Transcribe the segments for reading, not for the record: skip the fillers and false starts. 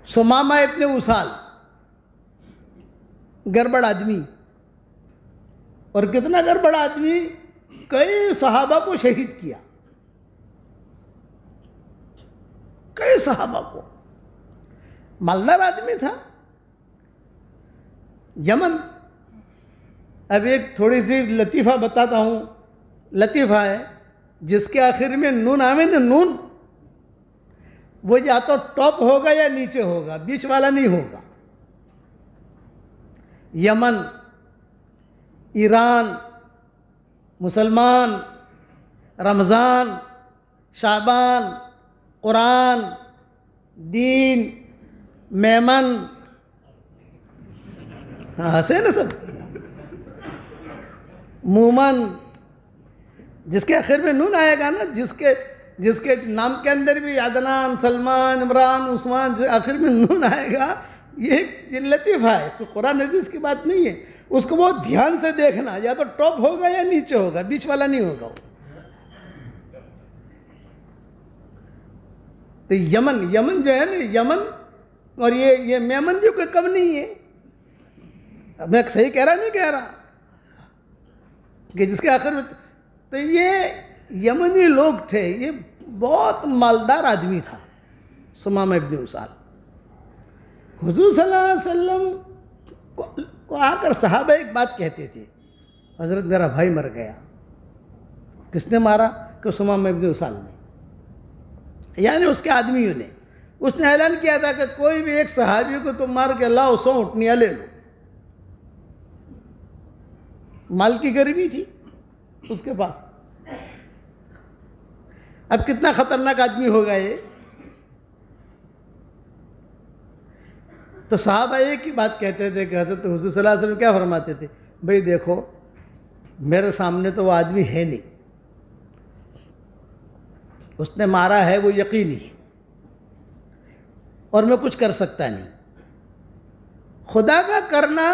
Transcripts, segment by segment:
सुमामा इब्ने उसाल, गड़बड़ आदमी। और कितना गड़बड़ आदमी, कई सहाबा को शहीद किया, कई सहाबा को। मालदार आदमी था, यमन। अब एक थोड़ी सी लतीफ़ा बताता हूँ। लतीफ़ा है जिसके आखिर में नून आवे ना, नून वो या तो टॉप होगा या नीचे होगा, बीच वाला नहीं होगा। यमन, ईरान, मुसलमान, रमज़ान, शाबान, कुरान, दीन, मेमन, हाँ हंसे ना सब, मूमन, जिसके आखिर में नून आएगा ना, जिसके नाम के अंदर भी अदनान, सलमान, इमरान, उस्मान, आखिर में नून आएगा, ये लतीफ़ा है। तो कुरान हदीस की बात नहीं है, उसको बहुत ध्यान से देखना, या तो टॉप होगा या नीचे होगा, बीच वाला नहीं होगा वो। तो यमन जो है ना, यमन और ये मेमन भी कोई कम नहीं है। मैं सही कह रहा नहीं कह रहा कि जिसके आखिर में, तो ये यमनी लोग थे, ये बहुत मालदार आदमी था सुमामा इब्ने उसाल। हुजूर सल्लल्लाहु अलैहि वसल्लम को आकर सहाबा एक बात कहते थे, हज़रत मेरा भाई मर गया। किसने मारा? कि सुमामा इब्ने उसाल ने, यानी उसके आदमियों ने। उसने ऐलान किया था कि कोई भी एक सहाबी को तुम मार के लाओ, 100 ऊँटनियाँ ले लो। माल की गर्मी थी उसके पास। अब कितना खतरनाक आदमी होगा ये। तो साहबा एक ही बात कहते थे कि हज़रत हुज़ूर सल्लल्लाहु अलैहि वसल्लम क्या फरमाते थे, भाई देखो मेरे सामने तो वो आदमी है नहीं, उसने मारा है वो यकीनी है, और मैं कुछ कर सकता नहीं। खुदा का करना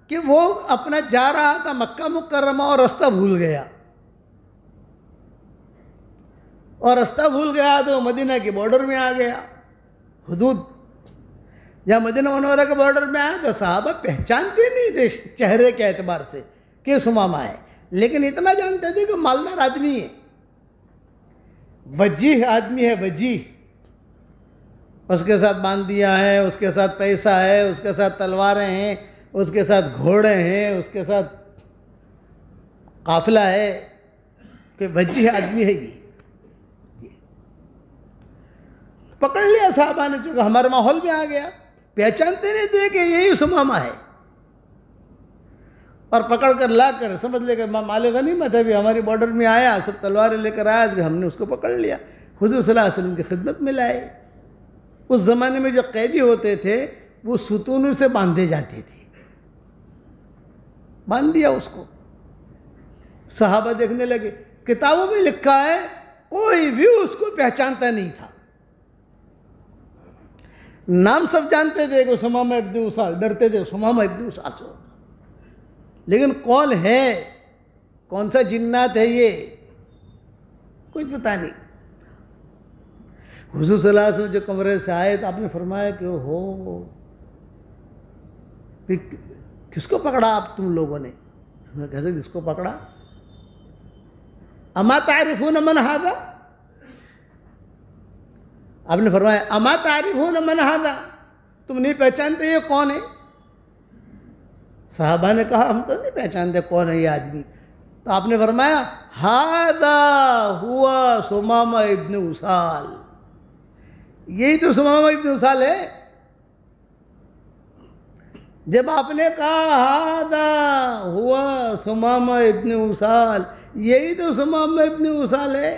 कि वो अपना जा रहा था मक्का मुकर्रमा और रास्ता भूल गया, और रास्ता भूल गया तो मदीना के बॉर्डर में आ गया। हुदूद या मदीना मुनव्वरा के बॉर्डर में आया तो साहबा पहचानते नहीं थे चेहरे के एतबार से कि सुमामा है, लेकिन इतना जानते थे कि मालदार आदमी है, वजीह आदमी है, वजीह। उसके साथ बांदियाँ हैं, उसके साथ पैसा है, उसके साथ तलवारें हैं, उसके साथ घोड़े हैं, उसके साथ काफिला है, कि वजीह आदमी है ये। पकड़ लिया साहबा ने, जो हमारे माहौल में आ गया, पहचानते नहीं थे कि यही सुमामा है, और पकड़ कर ला कर समझ लेकर मालिक गनीमत है भी, हमारी बॉर्डर में आया, सब तलवारें लेकर आया, तो हमने उसको पकड़ लिया, हुजूर सल्लल्लाहु अलैहि वसल्लम की खिदमत में लाए। उस ज़माने में जो कैदी होते थे वो सुतूनों से बांधे जाते थे, बांध दिया उसको। सहाबा देखने लगे, किताबों में लिखा है कोई भी उसको पहचानता नहीं था, नाम सब जानते थे कि सुमामा इब्ने उसाल, डरते थे सुमामा इब्ने उसाल से, लेकिन कौन है, कौन सा जिन्नात है ये, कुछ पता नहीं। हुजूर सल्लल्लाहु अलैहि वसल्लम जो कमरे से आए तो आपने फरमाया कि हो किसको पकड़ा आप तुम लोगों ने? कैसे किसको पकड़ा? अमा तारिफून मन हादा, आपने फरमाया अमा तारिफून मन हादा, तुम नहीं पहचानते ये कौन है? साहबा ने कहा हम तो नहीं पहचानते कौन है ये आदमी। तो आपने फरमाया हादा हुआ सुमामा इब्ने उसाल, यही तो सुमामा इब्ने उसाल है। जब आपने कहा हादा हुआ सुमामा इब्ने उसाल, यही तो सुमामा इब्ने उसाल है,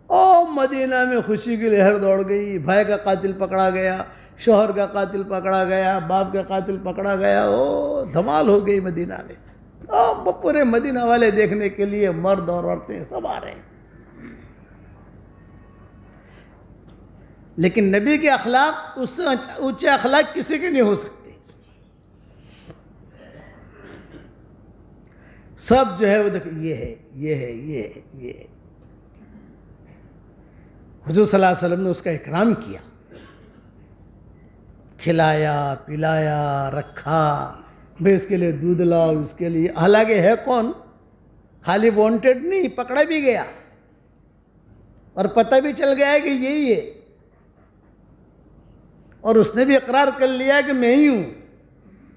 ओ मदीना में खुशी की लहर दौड़ गई। भाई का कातिल पकड़ा गया, शोहर का कातिल पकड़ा गया, बाप का कातिल पकड़ा गया, ओ धमाल हो गई मदीना में। ओ पूरे मदीना वाले देखने के लिए मर्द और औरतें सब आ रहे हैं। लेकिन नबी के अखलाक, उससे ऊंचे अखलाक किसी के नहीं हो सकते। सब जो है वो देखो ये है, ये है, ये है, ये है। हुजूर सल्लल्लाहु अलैहि वसल्लम ने उसका इकराम किया। खिलाया पिलाया रखा, भाई इसके लिए दूध लाओ, इसके लिए, हालांकि है कौन, खाली वांटेड नहीं, पकड़ा भी गया और पता भी चल गया है कि यही है, और उसने भी इकरार कर लिया कि मैं ही हूं,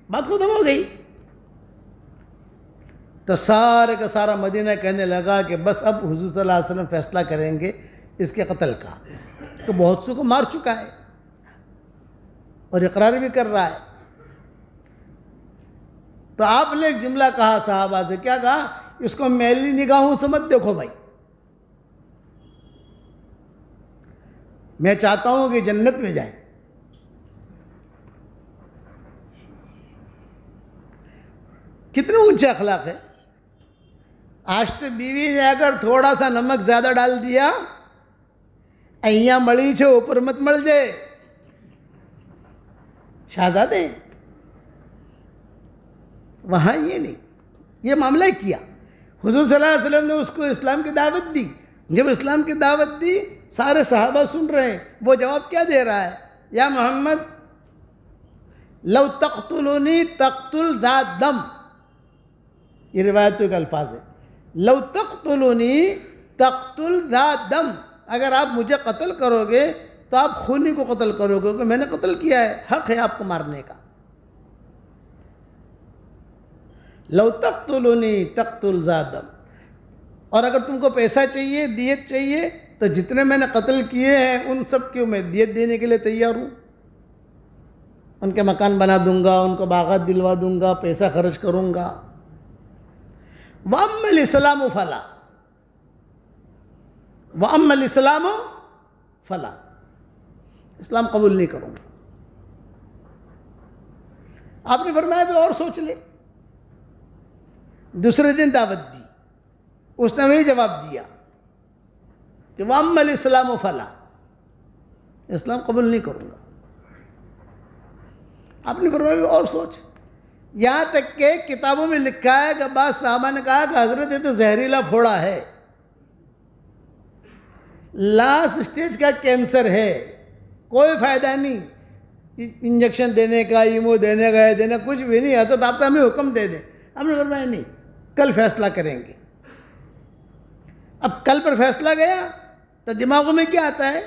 बात खत्म हो गई। तो सारे का सारा मदीना कहने लगा कि बस अब हुजूर सल्लल्लाहु अलैहि वसल्लम फैसला करेंगे इसके कत्ल का, तो बहुत सौ को मार चुका है और इकरार भी कर रहा है। तो आपने एक जुमला कहा साहबा से, क्या कहा, इसको मैली निगाहों से मत देखो भाई, मैं चाहता हूं कि जन्नत में जाए। कितने ऊंचे अखलाक है। आज तो बीवी ने अगर थोड़ा सा नमक ज्यादा डाल दिया, अहिया मड़ी छे ऊपर मत मल जाए, शहजादे वहां ये नहीं, ये मामला किया। हुजूर सल्लल्लाहु अलैहि वसल्लम ने उसको इस्लाम की दावत दी। जब इस्लाम की दावत दी, सारे सहाबा सुन रहे हैं, वो जवाब क्या दे रहा है, या मोहम्मद लव तख्तुलूनी तख्तुल ज़ात दम, ये रिवायतों के अल्फाज है, लव तख्तुलूनी तख्तुल ज़ात दम, अगर आप मुझे कत्ल करोगे तो आप खूनी को कत्ल करोगे, क्योंकि मैंने कत्ल किया है, हक है आपको मारने का। लव तख्तुलूनी तख्तुल ज़ात दम, और अगर तुमको पैसा चाहिए, दियत चाहिए, तो जितने मैंने कत्ल किए हैं उन सब की मैं दियत देने के लिए तैयार हूँ। उनके मकान बना दूंगा, उनको बागात दिलवा दूंगा, पैसा खर्च करूंगा। वअम्मल इस्लाम फला, वअम्मल इस्लाम फला, इस्लाम कबूल नहीं करूंगा। आपने फरमाया भी और सोच ले। दूसरे दिन दावत दी, उसने वही जवाब दिया कि वअम्मल इस्लाम फला, इस्लाम कबूल नहीं करूंगा। आपने फरमाया भी और सोच। यहां तक के किताबों में लिखा है कि बाद साहबा ने कहा कि हजरत ये तो जहरीला फोड़ा है, लास्ट स्टेज का कैंसर है, कोई फायदा नहीं इंजेक्शन देने का, ईमो देने का, देने कुछ भी नहीं, हजरत आप हमें हुक्म दे दें। हमने फरमाया नहीं, कल फैसला करेंगे। अब कल पर फैसला गया तो दिमागों में क्या आता है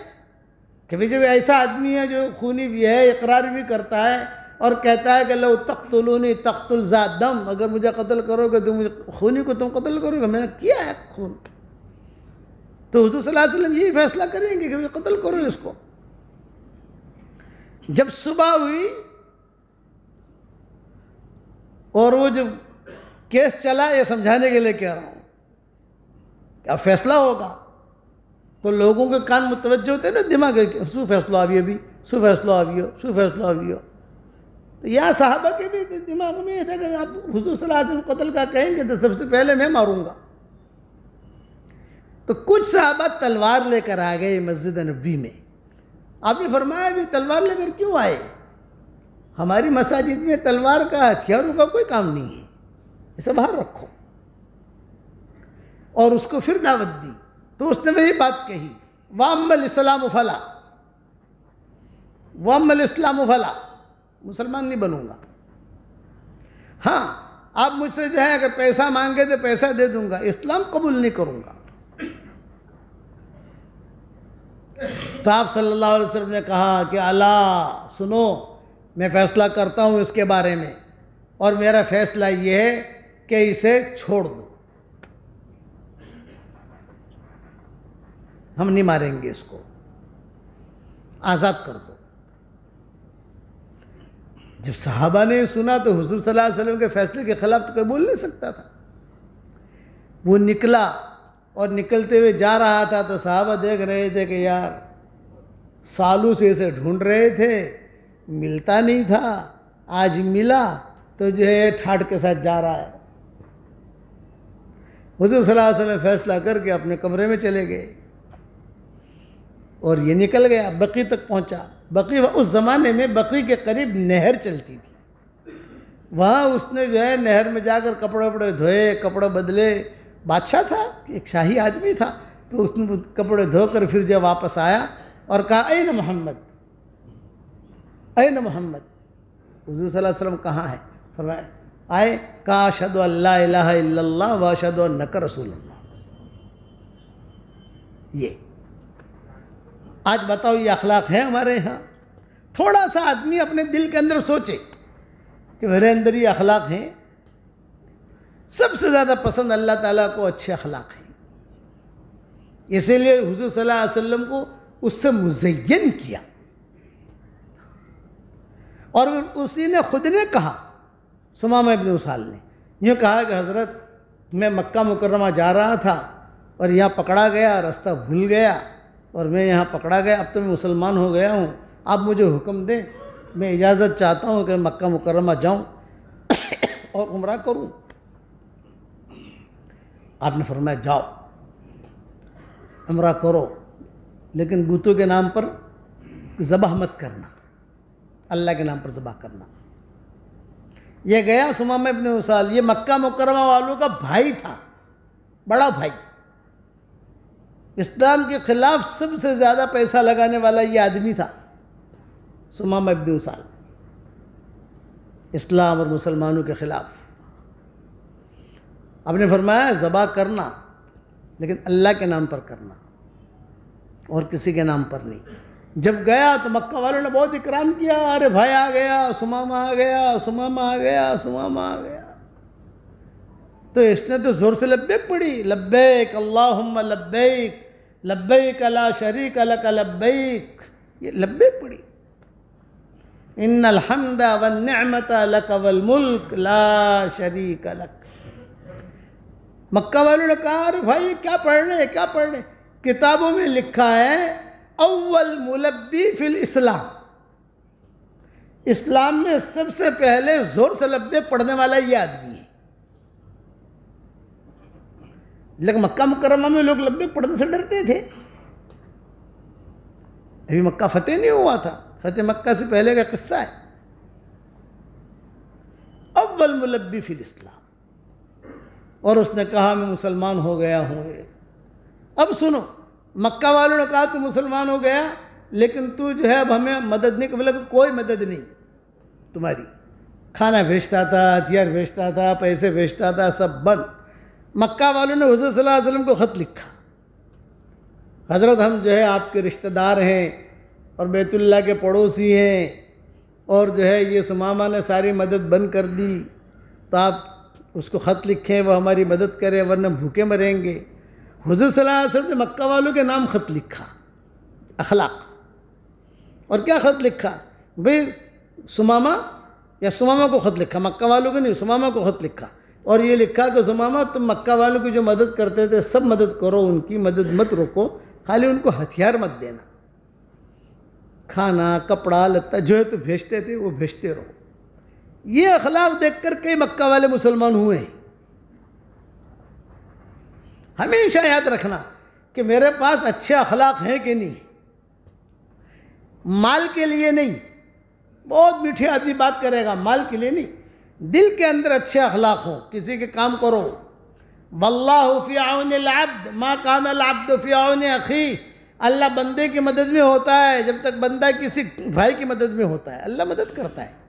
कि भाई जब ऐसा आदमी है जो खूनी भी है, इकरार भी करता है और कहता है कि लो तख्तुलूनी तख्तुल ज़ात दम, अगर मुझे कत्ल करोगे तो मुझे खूनी को तुम कत्ल करोगे, मैंने किया है खून, तो हुजूर सल्लल्लाहु अलैहि वसल्लम यही फैसला करेंगे कि मुझे कत्ल करो इसको। जब सुबह हुई और वो जब केस चला, ये समझाने के लिए कह रहा हूँ, अब फैसला होगा तो लोगों के कान मुतवज्जो होते हैं ना, दिमाग शू फैसलो आवियो भी, शू फैसलो आवियो, शू फैसलो आवियो। तो यहाँ साहबा के भी दिमाग में ये था कि आप हुजूर सल्लल्लाहु अलैहि वसल्लम कत्ल का कहेंगे तो सबसे पहले मैं मारूंगा। तो कुछ साहबा तलवार लेकर आ गए मस्जिद नबी में। आपने फरमाया भी तलवार लेकर क्यों आए, हमारी मसाजिद में तलवार का, हथियारों का कोई काम नहीं है, इसे बाहर रखो। और उसको फिर दावत दी तो उसने वही बात कही, वअम्मल इस्लाम फला, वअम्मल इस्लाम फला, मुसलमान नहीं बनूंगा। हाँ, आप मुझसे जो है अगर पैसा मांगे तो पैसा दे दूंगा, इस्लाम कबूल नहीं करूंगा। तो आप सल्लल्लाहु अलैहि वसल्लम ने कहा कि अला सुनो, मैं फैसला करता हूं इसके बारे में, और मेरा फैसला यह है कि इसे छोड़ दो, हम नहीं मारेंगे इसको, आज़ाद कर दो। जब सहाबा ने सुना तो हुजूर सल्लल्लाहु अलैहि वसल्लम के फैसले के खिलाफ तो कोई बोल नहीं सकता था। वो निकला और निकलते हुए जा रहा था तो सहाबा देख रहे थे कि यार सालों से इसे ढूंढ रहे थे, मिलता नहीं था, आज मिला तो जो है ठाठ के साथ जा रहा है। हुजूर सल्लल्लाहु अलैहि वसल्लम फैसला करके अपने कमरे में चले गए और ये निकल गया, बकी तक पहुंचा। बकी, उस ज़माने में बकी के करीब नहर चलती थी, वहाँ उसने जो है नहर में जाकर कपड़े वपड़े धोए, कपड़े बदले। बादशाह था, एक शाही आदमी था, तो उसने कपड़े धोकर फिर जब वापस आया और कहा ऐन मोहम्मद, ऐन मोहम्मद, हुज़ूर सल्लल्लाहु अलैहि वसल्लम कहाँ है? फरमाया आए, कहा अशहदु अल्ला इलाहा इल्लल्लाह व अशहदु अन्नका रसूलुल्लाह। ये आज बताओ, ये अखलाक है हमारे यहाँ? थोड़ा सा आदमी अपने दिल के अंदर सोचे कि मेरे अंदर ये अखलाक हैं। सबसे ज़्यादा पसंद अल्लाह ताला को अच्छे अखलाक हैं, इसीलिए हुज़ूर सल्लल्लाहु अलैहि वसल्लम को उससे मुज़य्यन किया। और उसी ने खुद ने कहा, सुमामा इब्न उसाल ने यूँ कहा कि हज़रत मैं मक्का मुकर्रमा जा रहा था और यहाँ पकड़ा गया, रास्ता भूल गया और मैं यहाँ पकड़ा गया। अब तो मैं मुसलमान हो गया हूँ, आप मुझे हुक्म दें, मैं इजाज़त चाहता हूँ कि मक्का मुकर्रमा जाऊँ और उम्रा करूँ। आपने फरमाया जाओ, उम्रा करो, लेकिन बूतों के नाम पर ज़बह मत करना, अल्लाह के नाम पर ज़बह करना। ये गया सुमामा इब्न उसाल, ये मक्का मुकर्रमा वालों का भाई था, बड़ा भाई। इस्लाम के खिलाफ सबसे ज़्यादा पैसा लगाने वाला ये आदमी था, सुमामा इब्न उसाल, इस्लाम और मुसलमानों के खिलाफ। आपने फरमाया ज़बह करना, लेकिन अल्लाह के नाम पर करना और किसी के नाम पर नहीं। जब गया तो मक्का वालों ने बहुत इकराम किया, अरे भाई आ गया, सुमामा आ गया, सुमामा आ गया, सुमामा आ गया। तो इसने तो ज़ोर से लब्बैक पढ़ी, लब्बैक अल्लाहुम्मा लब्बैक, लब्बैक ला शरीक लक लब्बैक, ये लब्बैक पढ़ी। इन्नल हम्दा वन निअमता लक वल मुल्क ला शरीक लक। मक्का वालों ने कहा अरे भाई क्या पढ़ रहे, क्या पढ़ रहे? किताबों में लिखा है अव्वल मुलब्बी फिल इस्लाम, इस्लाम में सबसे पहले जोर से लब्बैक पढ़ने वाला ये आदमी है। लेकिन मक्का मुकर्रमा में लोग लब्बैक पढ़ने से डरते थे, अभी मक्का फतेह नहीं हुआ था, फतेह मक्का से पहले का किस्सा है। अव्वल मुलब्बी फिल इस्लाम, और उसने कहा मैं मुसलमान हो गया हूँ। अब सुनो, मक्का वालों ने कहा तू मुसलमान हो गया, लेकिन तू जो है अब हमें मदद नहीं, बोला कोई मदद नहीं तुम्हारी। खाना भेजता था, हथियार भेजता था, पैसे भेजता था, सब बंद। मक्का वालों ने हुज़ूर सल्लल्लाहु अलैहि वसल्लम को ख़त लिखा, हज़रत हम जो है आपके रिश्तेदार हैं और बैतुल्लाह के पड़ोसी हैं, और जो है ये सुमामा ने सारी मदद बंद कर दी, तो आप उसको ख़त लिखें, वो हमारी मदद करे, वरना भूखे मरेंगे। हुज़ूर सल्लल्लाहु अलैहि वसल्लम ने मक्का वालों के नाम ख़त लिखा, अखलाक। और क्या ख़त लिखा भाई? सुमामा, या सुमामा को ख़त लिखा, मक्का वालों को नहीं, सुमामा को ख़त लिखा। और ये लिखा कि सुमामा तुम मक्का वालों की जो मदद करते थे सब मदद करो, उनकी मदद मत रोको, खाली उनको हथियार मत देना, खाना कपड़ा लत्ता जो है तो भेजते थे वो भेजते रहो। ये अखलाक देख कर कई मक्का वाले मुसलमान हुए हैं। हमेशा याद रखना कि मेरे पास अच्छे अखलाक हैं कि नहीं, माल के लिए नहीं। बहुत मीठे आदमी बात करेगा, माल के लिए नहीं, दिल के अंदर अच्छे अखलाक हो, किसी के काम करो। वल्लाहु फी औनिल अब्द मा कान अल अब्द फी औनि अखी, अल्लाह बंदे की मदद में होता है जब तक बंदा किसी भाई की मदद में होता है, अल्लाह मदद करता है।